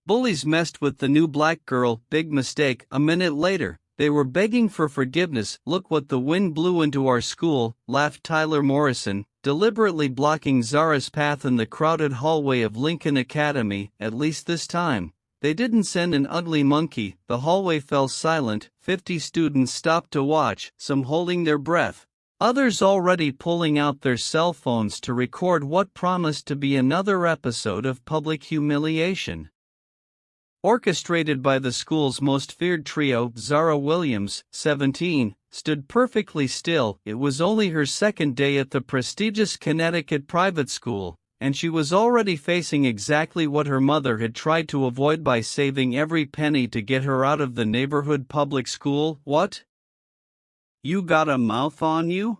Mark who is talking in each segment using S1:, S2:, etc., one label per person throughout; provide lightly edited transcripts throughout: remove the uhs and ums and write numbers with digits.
S1: Bullies messed with the new black girl, big mistake. A minute later, they were begging for forgiveness. Look what the wind blew into our school, laughed Tyler Morrison, deliberately blocking Zara's path in the crowded hallway of Lincoln Academy. At least this time, they didn't send an ugly monkey. The hallway fell silent. 50 students stopped to watch, some holding their breath, others already pulling out their cell phones to record what promised to be another episode of public humiliation. Orchestrated by the school's most feared trio, Zara Williams, 17, stood perfectly still. It was only her second day at the prestigious Connecticut private school, and she was already facing exactly what her mother had tried to avoid by saving every penny to get her out of the neighborhood public school. What? You got a mouth on you?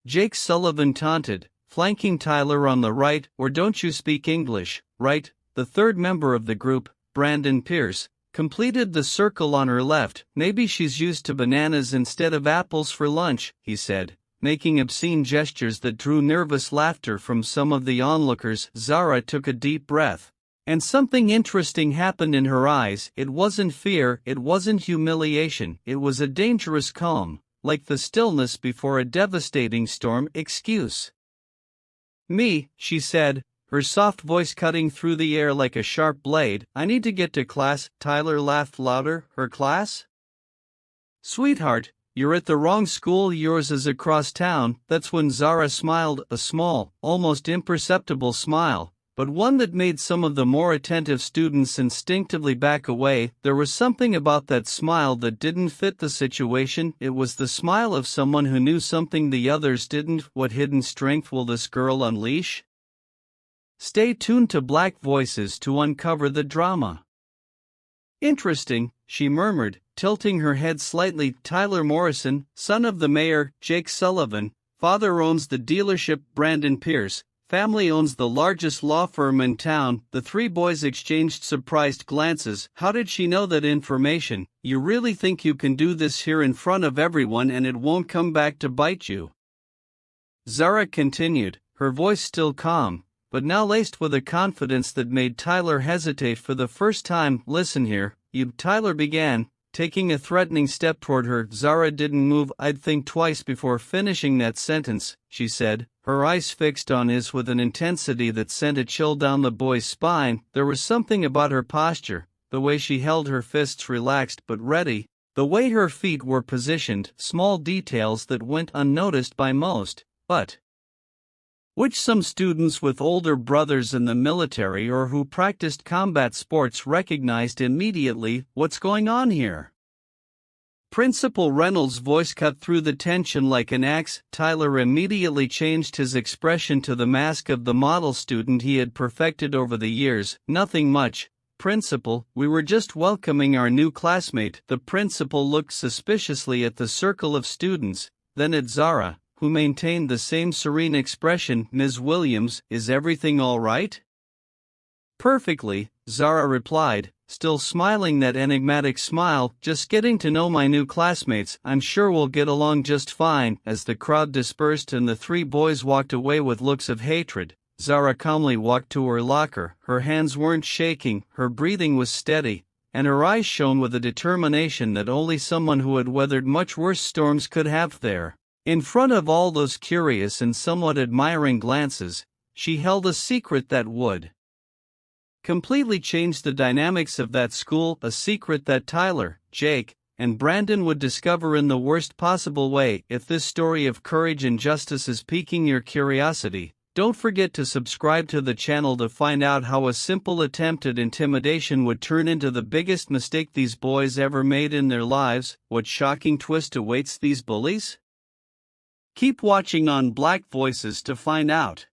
S1: Jake Sullivan taunted, flanking Tyler on the right. Or don't you speak English, right? The third member of the group, Brandon Pierce, completed the circle on her left. Maybe she's used to bananas instead of apples for lunch, he said, making obscene gestures that drew nervous laughter from some of the onlookers. Zara took a deep breath, and something interesting happened in her eyes. It wasn't fear, it wasn't humiliation, it was a dangerous calm, like the stillness before a devastating storm. Excuse me, she said, her soft voice cutting through the air like a sharp blade. I need to get to class. Tyler laughed louder. Her class? Sweetheart, you're at the wrong school. Yours is across town. That's when Zara smiled, a small, almost imperceptible smile, but one that made some of the more attentive students instinctively back away. There was something about that smile that didn't fit the situation. It was the smile of someone who knew something the others didn't. What hidden strength will this girl unleash? Stay tuned to Black Voices to uncover the drama. Interesting, she murmured, tilting her head slightly. Tyler Morrison, son of the mayor, Jake Sullivan, father owns the dealership. Brandon Pierce, family owns the largest law firm in town. The three boys exchanged surprised glances. How did she know that information? You really think you can do this here in front of everyone and it won't come back to bite you? Zara continued, her voice still calm, but now laced with a confidence that made Tyler hesitate for the first time. Listen here, you. Tyler began, taking a threatening step toward her. Zara didn't move. I'd think twice before finishing that sentence, she said, her eyes fixed on his with an intensity that sent a chill down the boy's spine. There was something about her posture, the way she held her fists relaxed but ready, the way her feet were positioned, small details that went unnoticed by most, but which some students with older brothers in the military or who practiced combat sports recognized immediately. What's going on here? Principal Reynolds' voice cut through the tension like an axe. Tyler immediately changed his expression to the mask of the model student he had perfected over the years. Nothing much, Principal, we were just welcoming our new classmate. The principal looked suspiciously at the circle of students, then at Zara, who maintained the same serene expression. Ms. Williams, is everything all right? Perfectly, Zara replied, still smiling that enigmatic smile. Just getting to know my new classmates. I'm sure we'll get along just fine. As the crowd dispersed and the three boys walked away with looks of hatred, Zara calmly walked to her locker. Her hands weren't shaking, her breathing was steady, and her eyes shone with a determination that only someone who had weathered much worse storms could have. There, in front of all those curious and somewhat admiring glances, she held a secret that would completely change the dynamics of that school, a secret that Tyler, Jake, and Brandon would discover in the worst possible way. If this story of courage and justice is piquing your curiosity, don't forget to subscribe to the channel to find out how a simple attempt at intimidation would turn into the biggest mistake these boys ever made in their lives. What shocking twist awaits these bullies? Keep watching on Black Voices to find out.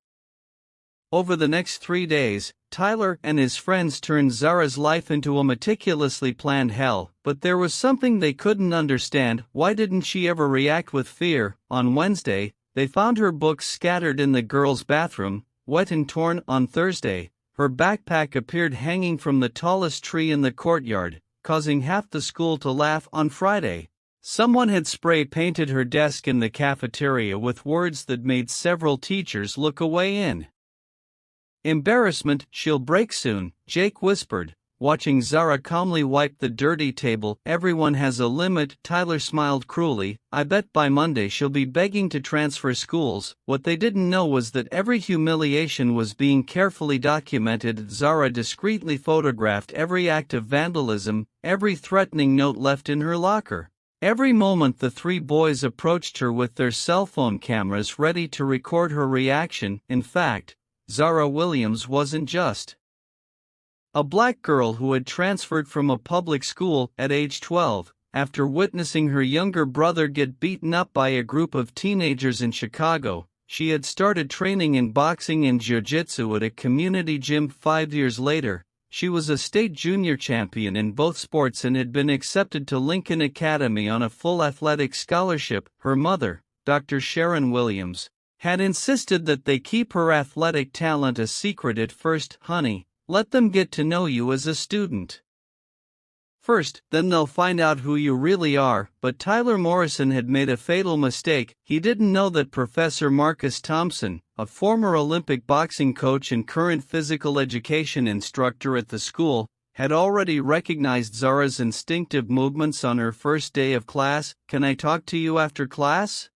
S1: Over the next 3 days, Tyler and his friends turned Zara's life into a meticulously planned hell, but there was something they couldn't understand. Why didn't she ever react with fear? On Wednesday, they found her books scattered in the girls' bathroom, wet and torn. On Thursday, her backpack appeared hanging from the tallest tree in the courtyard, causing half the school to laugh. On Friday, someone had spray-painted her desk in the cafeteria with words that made several teachers look away. Embarrassment, she'll break soon, Jake whispered, watching Zara calmly wipe the dirty table. Everyone has a limit, Tyler smiled cruelly. I bet by Monday she'll be begging to transfer schools. What they didn't know was that every humiliation was being carefully documented. Zara discreetly photographed every act of vandalism, every threatening note left in her locker. Every moment the three boys approached her with their cell phone cameras ready to record her reaction. In fact, Zara Williams wasn't just a black girl who had transferred from a public school at age 12, after witnessing her younger brother get beaten up by a group of teenagers in Chicago. She had started training in boxing and jiu-jitsu at a community gym 5 years later. She was a state junior champion in both sports and had been accepted to Lincoln Academy on a full athletic scholarship. Her mother, Dr. Sharon Williams, had insisted that they keep her athletic talent a secret at first. Honey, let them get to know you as a student first, then they'll find out who you really are. But Tyler Morrison had made a fatal mistake. He didn't know that Professor Marcus Thompson, a former Olympic boxing coach and current physical education instructor at the school, had already recognized Zara's instinctive movements on her first day of class. Can I talk to you after class?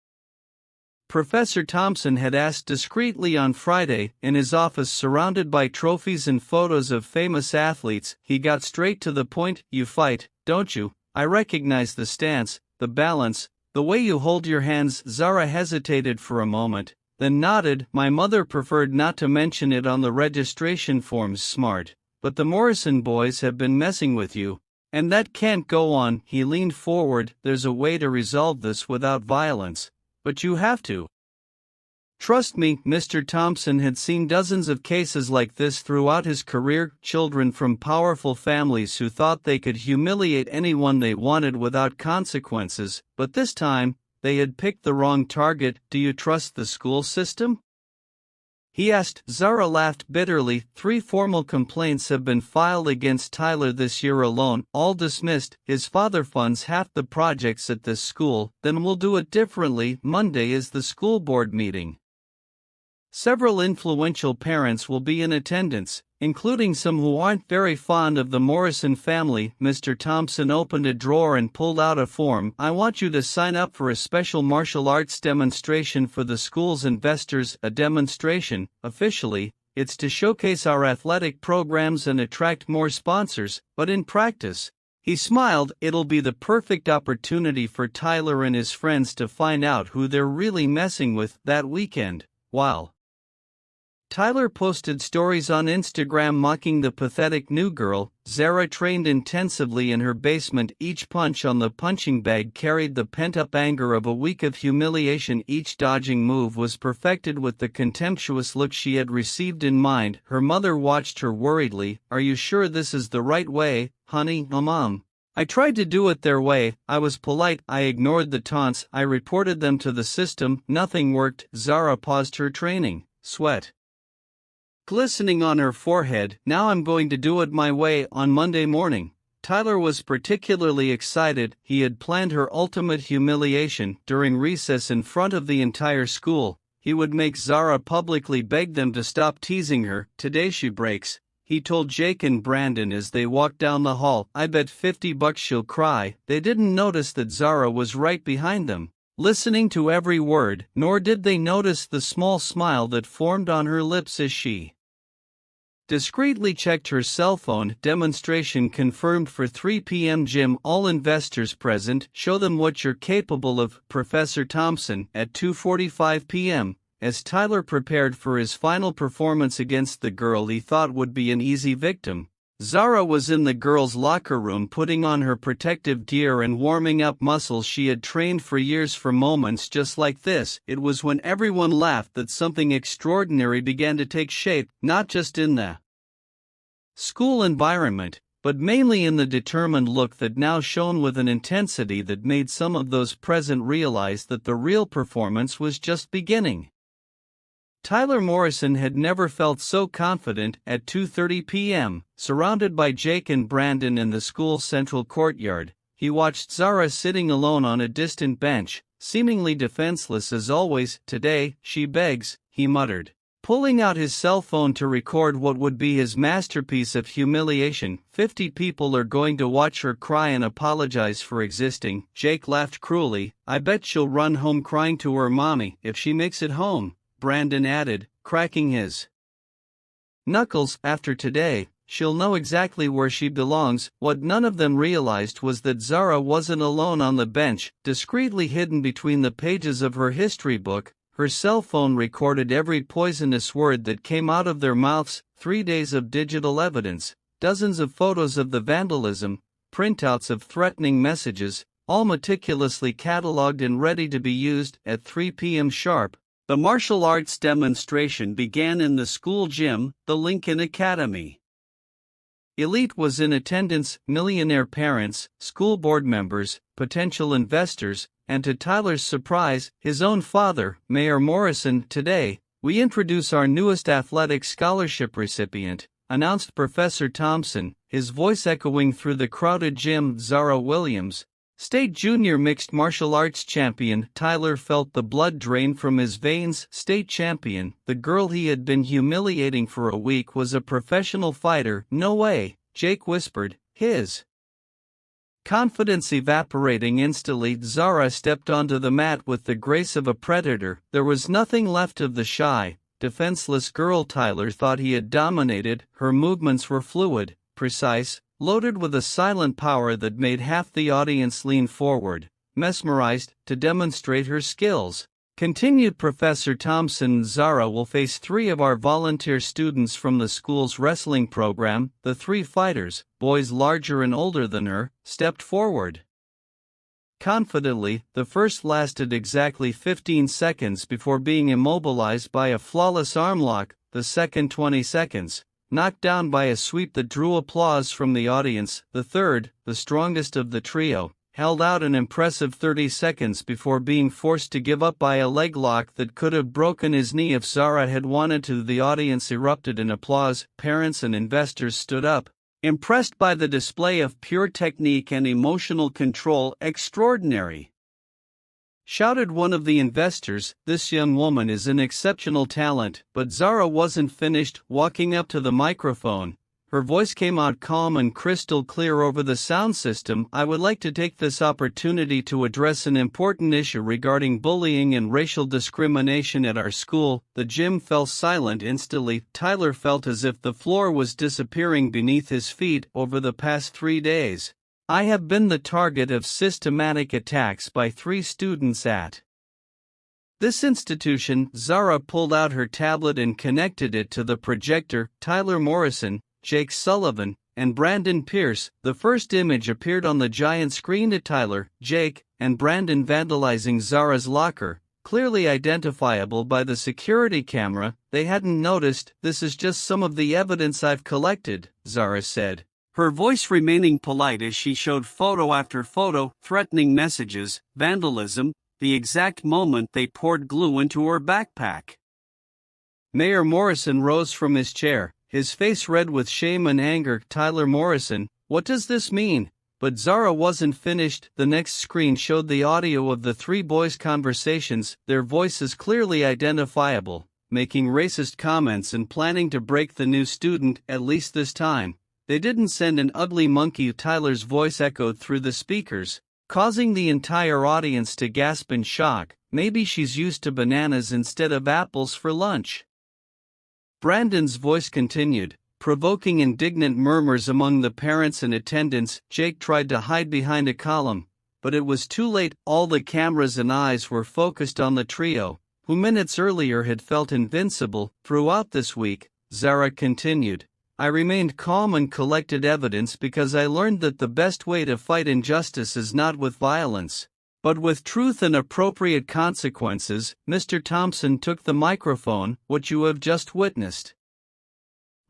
S1: Professor Thompson had asked discreetly on Friday. In his office surrounded by trophies and photos of famous athletes, he got straight to the point. You fight, don't you? I recognize the stance, the balance, the way you hold your hands. Zara hesitated for a moment, then nodded. My mother preferred not to mention it on the registration forms. Smart, but the Morrison boys have been messing with you, and that can't go on. He leaned forward. There's a way to resolve this without violence. But you have to trust me. Mr. Thompson had seen dozens of cases like this throughout his career. Children from powerful families who thought they could humiliate anyone they wanted without consequences, but this time, they had picked the wrong target. Do you trust the school system? He asked. Zara laughed bitterly. 3 formal complaints have been filed against Tyler this year alone, all dismissed. His father funds half the projects at this school. Then we'll do it differently. Monday is the school board meeting. Several influential parents will be in attendance, including some who aren't very fond of the Morrison family. Mr. Thompson opened a drawer and pulled out a form. I want you to sign up for a special martial arts demonstration for the school's investors. A demonstration, officially, it's to showcase our athletic programs and attract more sponsors, but in practice, he smiled, it'll be the perfect opportunity for Tyler and his friends to find out who they're really messing with. That weekend, while Tyler posted stories on Instagram mocking the pathetic new girl, Zara trained intensively in her basement. Each punch on the punching bag carried the pent-up anger of a week of humiliation. Each dodging move was perfected with the contemptuous look she had received in mind. Her mother watched her worriedly. Are you sure this is the right way, honey? Mom, I tried to do it their way. I was polite. I ignored the taunts. I reported them to the system. Nothing worked. Zara paused her training, sweat glistening on her forehead. Now I'm going to do it my way. On Monday morning, Tyler was particularly excited. He had planned her ultimate humiliation. During recess in front of the entire school, he would make Zara publicly beg them to stop teasing her. Today she breaks, he told Jake and Brandon as they walked down the hall. I bet $50 she'll cry. They didn't notice that Zara was right behind them, listening to every word, nor did they notice the small smile that formed on her lips as she discreetly checked her cell phone. Demonstration confirmed for 3 p.m. Gym. All investors present. Show them what you're capable of. Professor Thompson. At 2:45 p.m., as Tyler prepared for his final performance against the girl he thought would be an easy victim, Zara was in the girls' locker room putting on her protective gear and warming up muscles she had trained for years for moments just like this. It was when everyone laughed that something extraordinary began to take shape, not just in the school environment, but mainly in the determined look that now shone with an intensity that made some of those present realize that the real performance was just beginning. Tyler Morrison had never felt so confident. At 2:30 p.m., surrounded by Jake and Brandon in the school's central courtyard, he watched Zara sitting alone on a distant bench, seemingly defenseless as always. Today, she begs, he muttered. Pulling out his cell phone to record what would be his masterpiece of humiliation. 50 people are going to watch her cry and apologize for existing. Jake laughed cruelly. I bet she'll run home crying to her mommy if she makes it home, Brandon added, cracking his knuckles. After today, she'll know exactly where she belongs. What none of them realized was that Zara wasn't alone on the bench. Discreetly hidden between the pages of her history book, her cell phone recorded every poisonous word that came out of their mouths. 3 days of digital evidence, dozens of photos of the vandalism, printouts of threatening messages, all meticulously catalogued and ready to be used. At 3 p.m. sharp, the martial arts demonstration began in the school gym, the Lincoln Academy. Elite was in attendance, millionaire parents, school board members, potential investors, and to Tyler's surprise, his own father, Mayor Morrison. Today, we introduce our newest athletic scholarship recipient, announced Professor Thompson, his voice echoing through the crowded gym. Zara Williams, state junior mixed martial arts champion. Tyler felt the blood drain from his veins. State champion, the girl he had been humiliating for a week, was a professional fighter. No way, Jake whispered, his confidence evaporating instantly. Zara stepped onto the mat with the grace of a predator. There was nothing left of the shy, defenseless girl Tyler thought he had dominated. Her movements were fluid, precise, loaded with a silent power that made half the audience lean forward, mesmerized, to demonstrate her skills. Continued Professor Thompson, Zara will face 3 of our volunteer students from the school's wrestling program. The 3 fighters, boys larger and older than her, stepped forward confidently. The first lasted exactly 15 seconds before being immobilized by a flawless armlock, the second 20 seconds, knocked down by a sweep that drew applause from the audience. The third, the strongest of the trio, held out an impressive 30 seconds before being forced to give up by a leg lock that could have broken his knee if Zara had wanted to. The audience erupted in applause. Parents and investors stood up, impressed by the display of pure technique and emotional control. Extraordinary, shouted one of the investors. This young woman is an exceptional talent. But Zara wasn't finished. Walking up to the microphone, her voice came out calm and crystal clear over the sound system. I would like to take this opportunity to address an important issue regarding bullying and racial discrimination at our school. The gym fell silent instantly. Tyler felt as if the floor was disappearing beneath his feet. Over the past 3 days, I have been the target of systematic attacks by 3 students at this institution. Zara pulled out her tablet and connected it to the projector. Tyler Morrison, Jake Sullivan, and Brandon Pierce. The first image appeared on the giant screen to Tyler, Jake, and Brandon vandalizing Zara's locker, clearly identifiable by the security camera. They hadn't noticed. This is just some of the evidence I've collected, Zara said, her voice remaining polite as she showed photo after photo, threatening messages, vandalism, the exact moment they poured glue into her backpack. Mayor Morrison rose from his chair, his face red with shame and anger. Tyler Morrison, what does this mean? But Zara wasn't finished. The next screen showed the audio of the 3 boys' conversations, their voices clearly identifiable, making racist comments and planning to break the new student. At least this time, they didn't send an ugly monkey. Tyler's voice echoed through the speakers, causing the entire audience to gasp in shock. Maybe she's used to bananas instead of apples for lunch. Brandon's voice continued, provoking indignant murmurs among the parents and attendants. Jake tried to hide behind a column, but it was too late. All the cameras and eyes were focused on the trio, who minutes earlier had felt invincible. Throughout this week, Zara continued, I remained calm and collected evidence because I learned that the best way to fight injustice is not with violence, but with truth and appropriate consequences. Mr. Thompson took the microphone. What you have just witnessed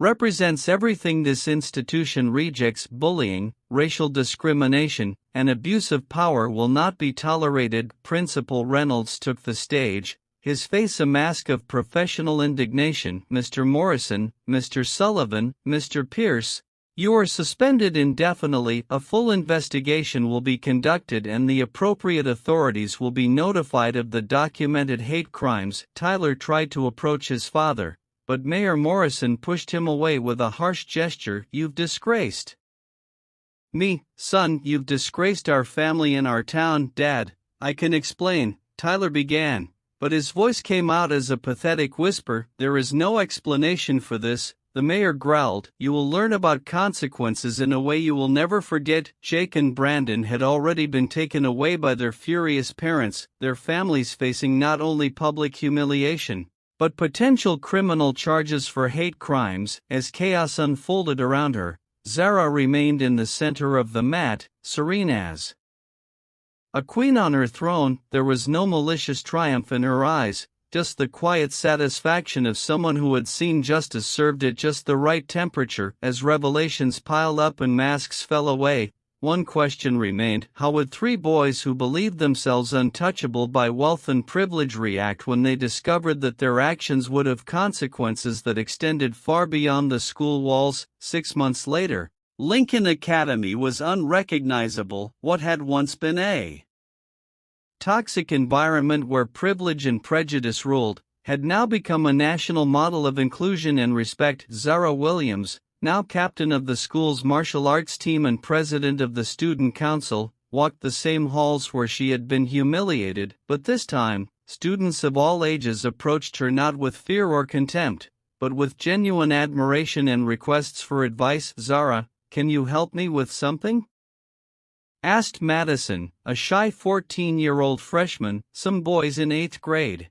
S1: represents everything this institution rejects. Bullying, racial discrimination, and abuse of power will not be tolerated. Principal Reynolds took the stage, his face a mask of professional indignation. Mr. Morrison, Mr. Sullivan, Mr. Pierce, you are suspended indefinitely. A full investigation will be conducted and the appropriate authorities will be notified of the documented hate crimes. Tyler tried to approach his father, but Mayor Morrison pushed him away with a harsh gesture. "You've disgraced me, son, you've disgraced our family and our town." "Dad, I can explain," Tyler began, but his voice came out as a pathetic whisper. "There is no explanation for this," the mayor growled. "You will learn about consequences in a way you will never forget." Jake and Brandon had already been taken away by their furious parents, their families facing not only public humiliation, but potential criminal charges for hate crimes. As chaos unfolded around her, Zara remained in the center of the mat, serene as a queen on her throne. There was no malicious triumph in her eyes, just the quiet satisfaction of someone who had seen justice served at just the right temperature. As revelations piled up and masks fell away, one question remained: how would three boys who believed themselves untouchable by wealth and privilege react when they discovered that their actions would have consequences that extended far beyond the school walls? 6 months later, Lincoln Academy was unrecognizable. What had once been a toxic environment where privilege and prejudice ruled, had now become a national model of inclusion and respect. Zara Williams, now captain of the school's martial arts team and president of the student council, walked the same halls where she had been humiliated, but this time, students of all ages approached her not with fear or contempt, but with genuine admiration and requests for advice. "Zara, can you help me with something?" asked Madison, a shy 14-year-old freshman. "Some boys in 8th grade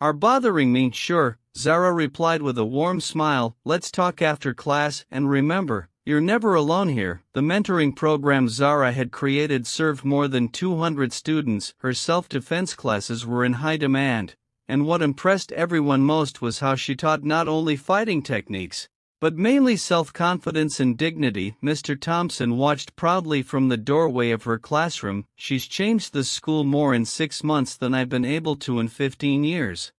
S1: are bothering me." "Sure," Zara replied with a warm smile. "Let's talk after class, and remember, you're never alone here." The mentoring program Zara had created served more than 200 students. Her self-defense classes were in high demand, and what impressed everyone most was how she taught not only fighting techniques, but mainly self-confidence and dignity. Mr. Thompson watched proudly from the doorway of her classroom. "She's changed the school more in 6 months than I've been able to in 15 years.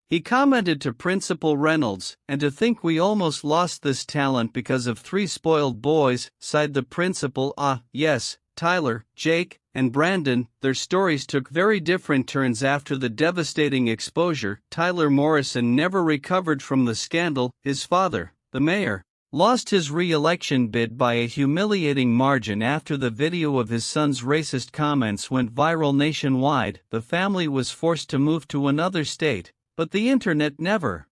S1: He commented to Principal Reynolds. "And to think we almost lost this talent because of 3 spoiled boys," sighed the principal. "Ah, yes, Tyler, Jake, and Brandon." Their stories took very different turns after the devastating exposure. Tyler Morrison never recovered from the scandal. His father, the mayor, lost his re-election bid by a humiliating margin after the video of his son's racist comments went viral nationwide. The family was forced to move to another state, but the internet never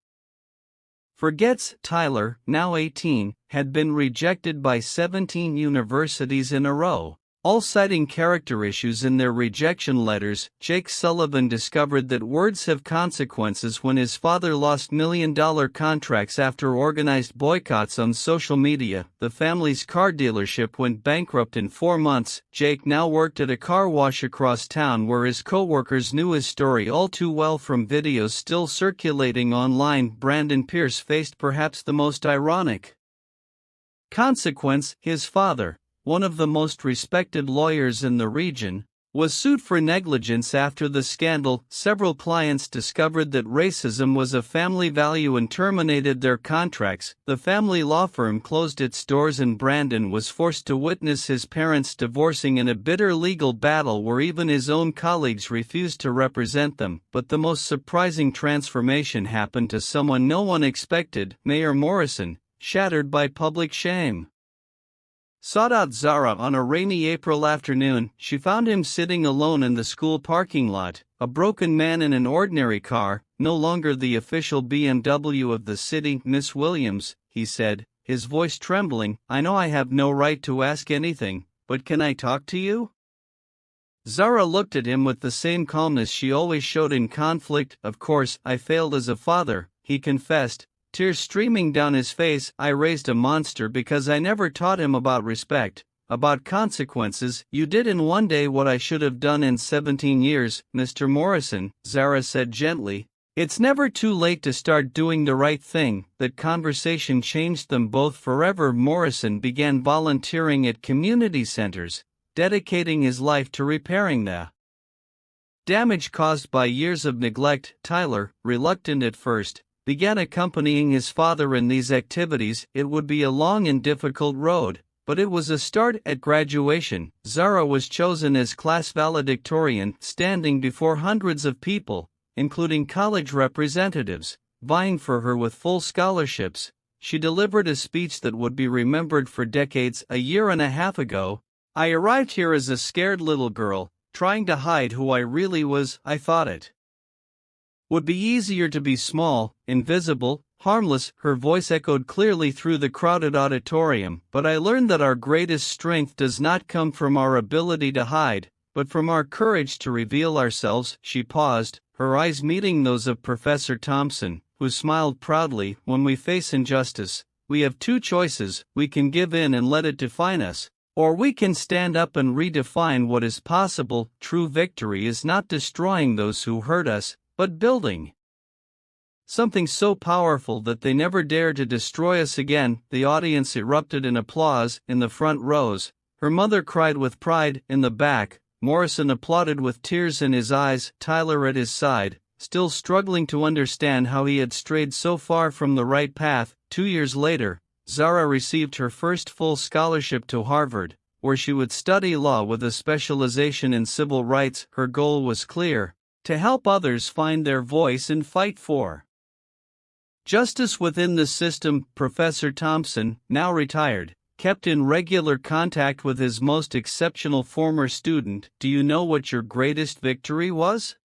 S1: forgets. Tyler, now 18, had been rejected by 17 universities in a row, all citing character issues in their rejection letters. Jake Sullivan discovered that words have consequences when his father lost million-dollar contracts after organized boycotts on social media. The family's car dealership went bankrupt in 4 months. Jake now worked at a car wash across town where his co-workers knew his story all too well from videos still circulating online. Brandon Pierce faced perhaps the most ironic consequence. His father, one of the most respected lawyers in the region, was sued for negligence after the scandal. Several clients discovered that racism was a family value and terminated their contracts. The family law firm closed its doors and Brandon was forced to witness his parents divorcing in a bitter legal battle where even his own colleagues refused to represent them. But the most surprising transformation happened to someone no one expected. Mayor Morrison, shattered by public shame, sought out Zara on a rainy April afternoon. She found him sitting alone in the school parking lot, a broken man in an ordinary car, no longer the official BMW of the city. "Miss Williams," he said, his voice trembling, "I know I have no right to ask anything, but can I talk to you?" Zara looked at him with the same calmness she always showed in conflict. "Of course, I failed as a father," he confessed, tears streaming down his face. "I raised a monster because I never taught him about respect, about consequences. You did in one day what I should have done in 17 years. Mr. Morrison," Zara said gently, "it's never too late to start doing the right thing." That conversation changed them both forever. Morrison began volunteering at community centers, dedicating his life to repairing the damage caused by years of neglect. Tyler, reluctant at first, began accompanying his father in these activities. It would be a long and difficult road, but it was a start. At graduation, Zara was chosen as class valedictorian, standing before hundreds of people, including college representatives, vying for her with full scholarships. She delivered a speech that would be remembered for decades. A year and a half ago, I arrived here as a scared little girl, trying to hide who I really was. I thought it would be easier to be small, invisible, harmless. Her voice echoed clearly through the crowded auditorium. But I learned that our greatest strength does not come from our ability to hide, but from our courage to reveal ourselves. She paused, her eyes meeting those of Professor Thompson, who smiled proudly. When we face injustice, we have two choices: we can give in and let it define us, or we can stand up and redefine what is possible. True victory is not destroying those who hurt us, but building something so powerful that they never dare to destroy us again. The audience erupted in applause. In the front rows, her mother cried with pride. In the back, Morrison applauded with tears in his eyes, Tyler at his side, still struggling to understand how he had strayed so far from the right path. 2 years later, Zara received her first full scholarship to Harvard, where she would study law with a specialization in civil rights. Her goal was clear: to help others find their voice and fight for justice within the system. Professor Thompson, now retired, kept in regular contact with his most exceptional former student. Do you know what your greatest victory was?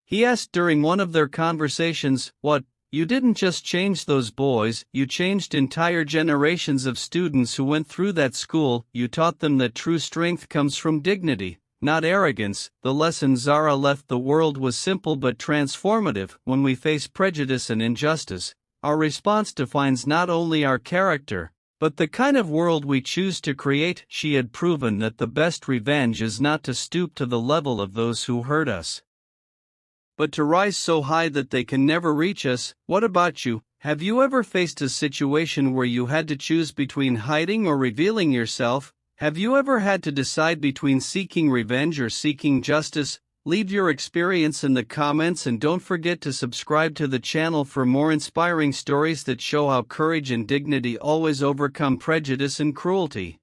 S1: He asked during one of their conversations. What? You didn't just change those boys, you changed entire generations of students who went through that school. You taught them that true strength comes from dignity, not arrogance. The lesson Zara left the world was simple but transformative. When we face prejudice and injustice, our response defines not only our character, but the kind of world we choose to create. She had proven that the best revenge is not to stoop to the level of those who hurt us, but to rise so high that they can never reach us. What about you? Have you ever faced a situation where you had to choose between hiding or revealing yourself? Have you ever had to decide between seeking revenge or seeking justice? Leave your experience in the comments and don't forget to subscribe to the channel for more inspiring stories that show how courage and dignity always overcome prejudice and cruelty.